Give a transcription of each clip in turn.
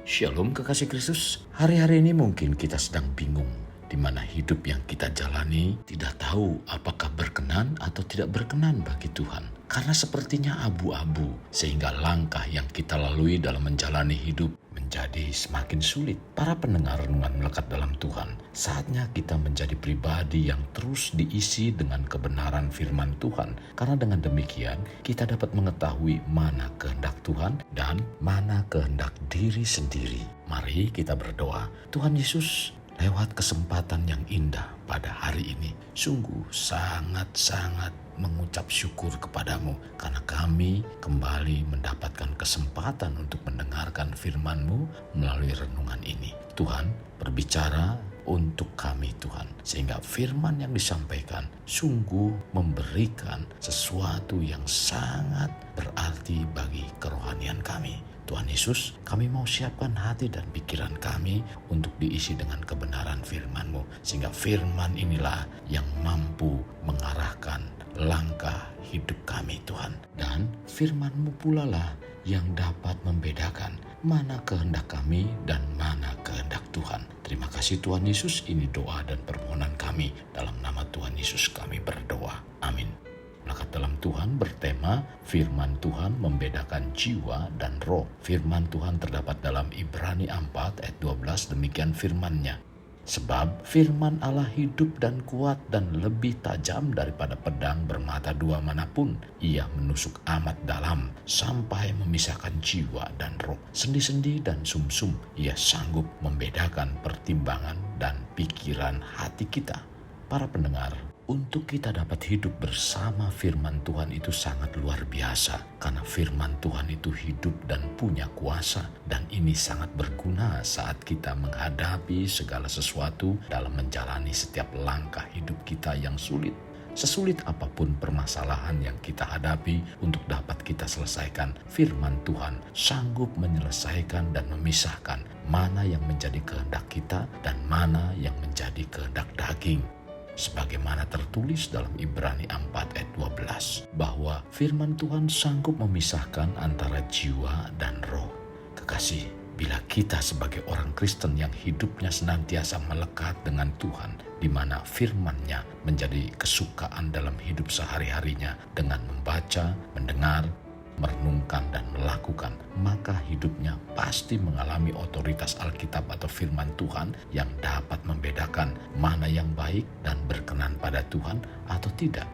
Shalom kekasih Kristus. Hari-hari ini mungkin kita sedang bingung di mana hidup yang kita jalani tidak tahu apakah berkenan atau tidak berkenan bagi Tuhan. Karena sepertinya abu-abu sehingga langkah yang kita lalui dalam menjalani hidup menjadi semakin sulit. Para pendengar renungan melekat dalam Tuhan, saatnya kita menjadi pribadi yang terus diisi dengan kebenaran firman Tuhan. Karena dengan demikian kita dapat mengetahui mana kehendak Tuhan dan mana kehendak diri sendiri. Mari kita berdoa. Tuhan Yesus, lewat kesempatan yang indah pada hari ini, sungguh sangat-sangat mengucap syukur kepadamu karena kami kembali mendapatkan kesempatan untuk mendengarkan firman-Mu melalui renungan ini. Tuhan, berbicara untuk kami Tuhan, sehingga firman yang disampaikan sungguh memberikan sesuatu yang sangat berarti bagi kerohanian kami. Tuhan Yesus, kami mau siapkan hati dan pikiran kami untuk diisi dengan kebenaran firman-Mu, sehingga firman inilah yang mampu mengarahkan langkah hidup kami Tuhan. Dan firman-Mu pula lah yang dapat membedakan mana kehendak kami dan mana kehendak Tuhan. Terima kasih Tuhan Yesus, ini doa dan permohonan kami. Dalam nama Tuhan Yesus kami berdoa. Amin. Melekat dalam Tuhan bertema firman Tuhan membedakan jiwa dan roh. Firman Tuhan terdapat dalam Ibrani 4 ayat 12, demikian firman-Nya. Sebab firman Allah hidup dan kuat dan lebih tajam daripada pedang bermata dua manapun. Ia menusuk amat dalam sampai memisahkan jiwa dan roh, sendi-sendi dan sumsum. Ia sanggup membedakan pertimbangan dan pikiran hati kita. Para pendengar, untuk kita dapat hidup bersama firman Tuhan itu sangat luar biasa. Karena firman Tuhan itu hidup dan punya kuasa. Dan ini sangat berguna saat kita menghadapi segala sesuatu dalam menjalani setiap langkah hidup kita yang sulit. Sesulit apapun permasalahan yang kita hadapi, untuk dapat kita selesaikan, firman Tuhan sanggup menyelesaikan dan memisahkan mana yang menjadi kehendak kita dan mana yang menjadi kehendak daging. Sebagaimana tertulis dalam Ibrani 4 ayat 12, bahwa firman Tuhan sanggup memisahkan antara jiwa dan roh. Kekasih, bila kita sebagai orang Kristen yang hidupnya senantiasa melekat dengan Tuhan, di mana firman-Nya menjadi kesukaan dalam hidup sehari-harinya dengan membaca, mendengar, merenungkan dan melakukan, maka hidupnya pasti mengalami otoritas Alkitab atau firman Tuhan yang dapat membedakan mana yang baik dan berkenan pada Tuhan atau tidak.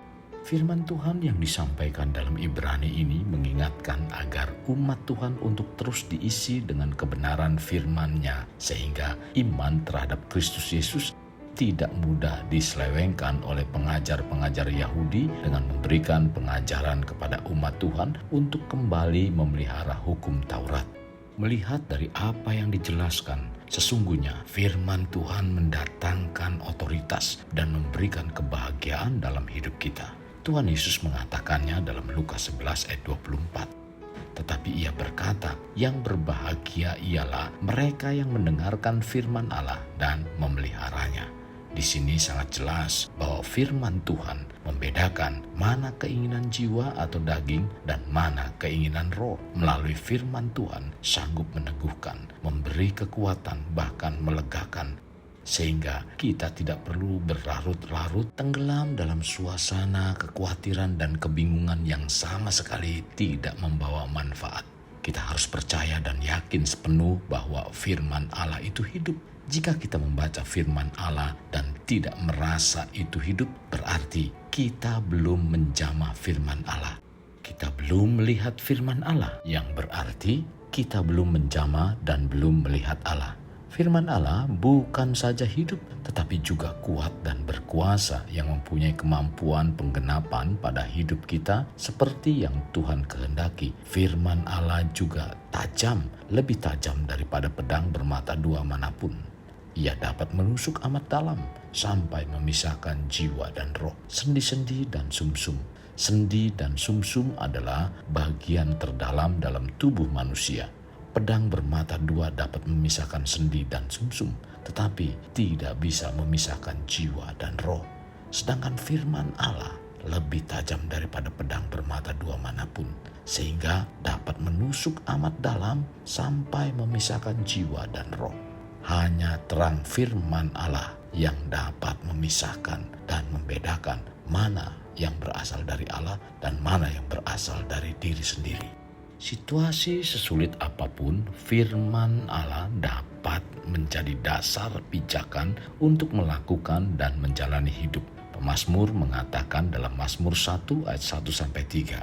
Firman Tuhan yang disampaikan dalam Ibrani ini mengingatkan agar umat Tuhan untuk terus diisi dengan kebenaran firman-Nya, sehingga iman terhadap Kristus Yesus tidak mudah diselewengkan oleh pengajar-pengajar Yahudi dengan memberikan pengajaran kepada umat Tuhan untuk kembali memelihara hukum Taurat. Melihat dari apa yang dijelaskan, sesungguhnya firman Tuhan mendatangkan otoritas dan memberikan kebahagiaan dalam hidup kita. Tuhan Yesus mengatakannya dalam Lukas 11 ayat 24. Tetapi ia berkata, yang berbahagia ialah mereka yang mendengarkan firman Allah dan memeliharanya. Di sini sangat jelas bahwa firman Tuhan membedakan mana keinginan jiwa atau daging dan mana keinginan roh. Melalui firman Tuhan sanggup meneguhkan, memberi kekuatan, bahkan melegakan. Sehingga kita tidak perlu berlarut-larut tenggelam dalam suasana kekhawatiran dan kebingungan yang sama sekali tidak membawa manfaat. Kita harus percaya dan yakin sepenuh bahwa firman Allah itu hidup. Jika kita membaca firman Allah dan tidak merasa itu hidup, berarti kita belum menjamah firman Allah. Kita belum melihat firman Allah, yang berarti kita belum menjamah dan belum melihat Allah. Firman Allah bukan saja hidup, tetapi juga kuat dan berkuasa yang mempunyai kemampuan penggenapan pada hidup kita seperti yang Tuhan kehendaki. Firman Allah juga tajam, lebih tajam daripada pedang bermata dua manapun. Ia dapat menusuk amat dalam sampai memisahkan jiwa dan roh, sendi-sendi dan sumsum. Sendi dan sumsum adalah bagian terdalam dalam tubuh manusia. Pedang bermata dua dapat memisahkan sendi dan sumsum, tetapi tidak bisa memisahkan jiwa dan roh. Sedangkan firman Allah lebih tajam daripada pedang bermata dua manapun, sehingga dapat menusuk amat dalam sampai memisahkan jiwa dan roh. Hanya terang firman Allah yang dapat memisahkan dan membedakan mana yang berasal dari Allah dan mana yang berasal dari diri sendiri. Situasi sesulit apapun, firman Allah dapat menjadi dasar pijakan untuk melakukan dan menjalani hidup. Pemazmur mengatakan dalam Mazmur 1 ayat 1-3,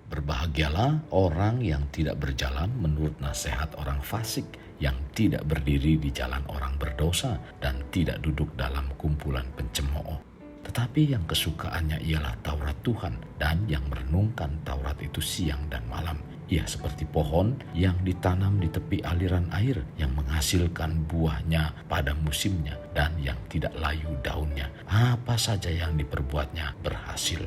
"Berbahagialah orang yang tidak berjalan menurut nasihat orang fasik, yang tidak berdiri di jalan orang berdosa, dan tidak duduk dalam kumpulan pencemooh. Tetapi yang kesukaannya ialah Taurat Tuhan, dan yang merenungkan Taurat itu siang dan malam. Ia seperti pohon yang ditanam di tepi aliran air, yang menghasilkan buahnya pada musimnya, dan yang tidak layu daunnya. Apa saja yang diperbuatnya berhasil."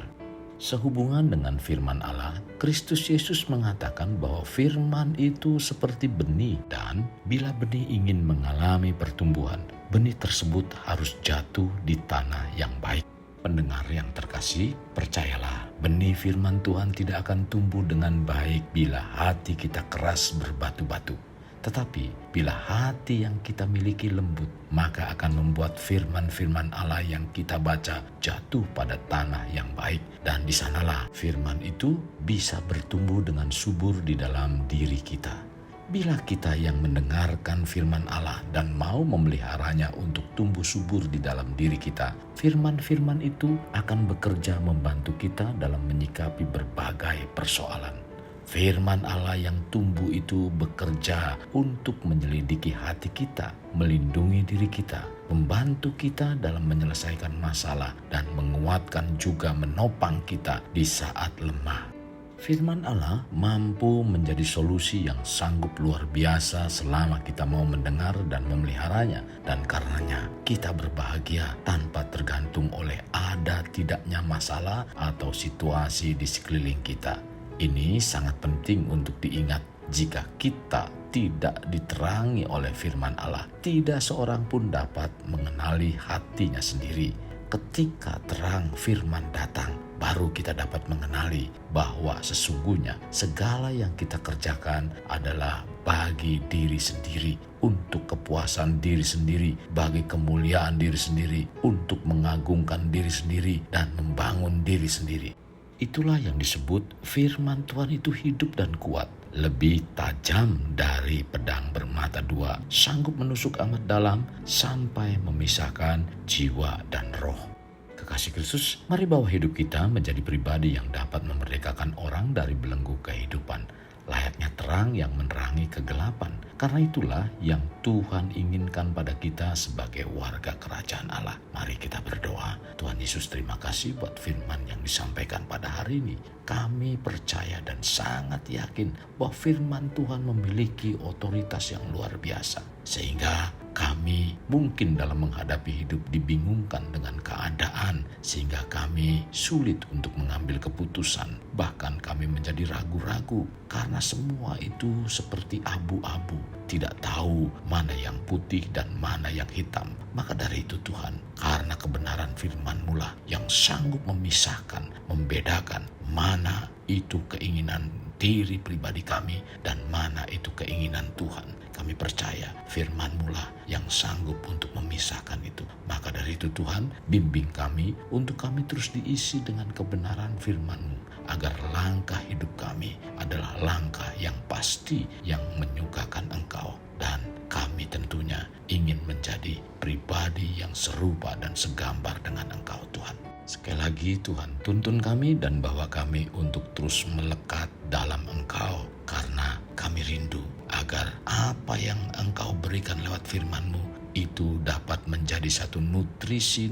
Sehubungan dengan firman Allah, Kristus Yesus mengatakan bahwa firman itu seperti benih, dan bila benih ingin mengalami pertumbuhan, benih tersebut harus jatuh di tanah yang baik. Pendengar yang terkasih, percayalah, benih firman Tuhan tidak akan tumbuh dengan baik bila hati kita keras berbatu-batu. Tetapi bila hati yang kita miliki lembut, maka akan membuat firman-firman Allah yang kita baca jatuh pada tanah yang baik. Dan di sanalah firman itu bisa bertumbuh dengan subur di dalam diri kita. Bila kita yang mendengarkan firman Allah dan mau memeliharanya untuk tumbuh subur di dalam diri kita, firman-firman itu akan bekerja membantu kita dalam menyikapi berbagai persoalan. Firman Allah yang tumbuh itu bekerja untuk menyelidiki hati kita, melindungi diri kita, membantu kita dalam menyelesaikan masalah, dan menguatkan juga menopang kita di saat lemah. Firman Allah mampu menjadi solusi yang sanggup luar biasa selama kita mau mendengar dan memeliharanya. Dan karenanya kita berbahagia tanpa tergantung oleh ada tidaknya masalah atau situasi di sekeliling kita. Ini sangat penting untuk diingat. Jika kita tidak diterangi oleh firman Allah, tidak seorang pun dapat mengenali hatinya sendiri. Ketika terang firman datang, baru kita dapat mengenali bahwa sesungguhnya segala yang kita kerjakan adalah bagi diri sendiri, untuk kepuasan diri sendiri, bagi kemuliaan diri sendiri, untuk mengagungkan diri sendiri dan membangun diri sendiri. Itulah yang disebut firman Tuhan itu hidup dan kuat, lebih tajam dari pedang bermata dua, sanggup menusuk amat dalam sampai memisahkan jiwa dan roh. Kekasih Kristus, mari bawa hidup kita menjadi pribadi yang dapat memerdekakan orang dari belenggu kehidupan, layaknya terang yang menerangi kegelapan. Karena itulah yang Tuhan inginkan pada kita sebagai warga kerajaan Allah. Mari kita berdoa. Tuhan Yesus, terima kasih buat firman yang disampaikan pada hari ini. Kami percaya dan sangat yakin bahwa firman Tuhan memiliki otoritas yang luar biasa, sehingga kami mungkin dalam menghadapi hidup dibingungkan dengan keadaan, sehingga kami sulit untuk mengambil keputusan. Bahkan kami menjadi ragu-ragu karena semua itu seperti abu-abu, tidak tahu mana yang putih dan mana yang hitam. Maka dari itu Tuhan, karena kebenaran firman-Mu lah yang sanggup memisahkan, membedakan mana itu keinginan diri pribadi kami dan mana itu keinginan Tuhan. Kami percaya firman-Mu lah yang sanggup untuk memisahkan itu. Maka dari itu Tuhan, bimbing kami untuk kami terus diisi dengan kebenaran firman-Mu, agar langkah hidup kami adalah langkah yang pasti, yang menyukakan Engkau. Dan kami tentunya ingin menjadi pribadi yang serupa dan segambar dengan Engkau Tuhan. Sekali lagi Tuhan, tuntun kami dan bawa kami untuk terus melekat dalam Engkau, karena kami rindu agar apa yang Engkau berikan lewat firman-Mu itu dapat menjadi satu nutrisi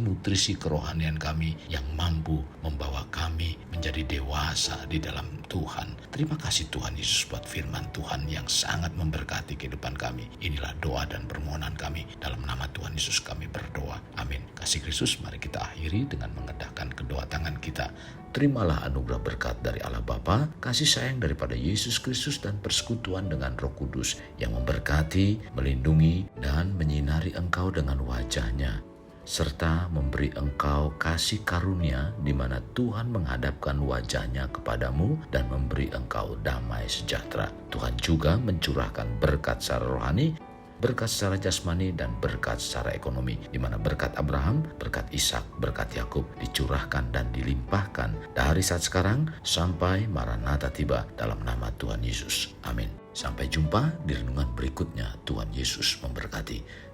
kerohanian kami yang mampu membawa kami menjadi dewasa di dalam Tuhan. Terima kasih Tuhan Yesus buat firman Tuhan yang sangat memberkati kehidupan kami. Inilah doa dan permohonan kami. Dalam nama Tuhan Yesus kami berdoa. Amin. Kasih Kristus, mari kita akhiri dengan mengedahkan kedua tangan kita. Terimalah anugerah berkat dari Allah Bapa, kasih sayang daripada Yesus Kristus, dan persekutuan dengan Roh Kudus yang memberkati, melindungi, dan menyinari engkau dengan wajah-Nya. serta memberi engkau kasih karunia di mana Tuhan menghadapkan wajahnya kepadamu dan memberi engkau damai sejahtera. Tuhan juga mencurahkan berkat secara rohani, berkat secara jasmani, dan berkat secara ekonomi, di mana berkat Abraham, berkat Ishak, berkat Yakub dicurahkan dan dilimpahkan dari saat sekarang sampai Maranatha tiba dalam nama Tuhan Yesus. Amin. Sampai jumpa di renungan berikutnya. Tuhan Yesus memberkati.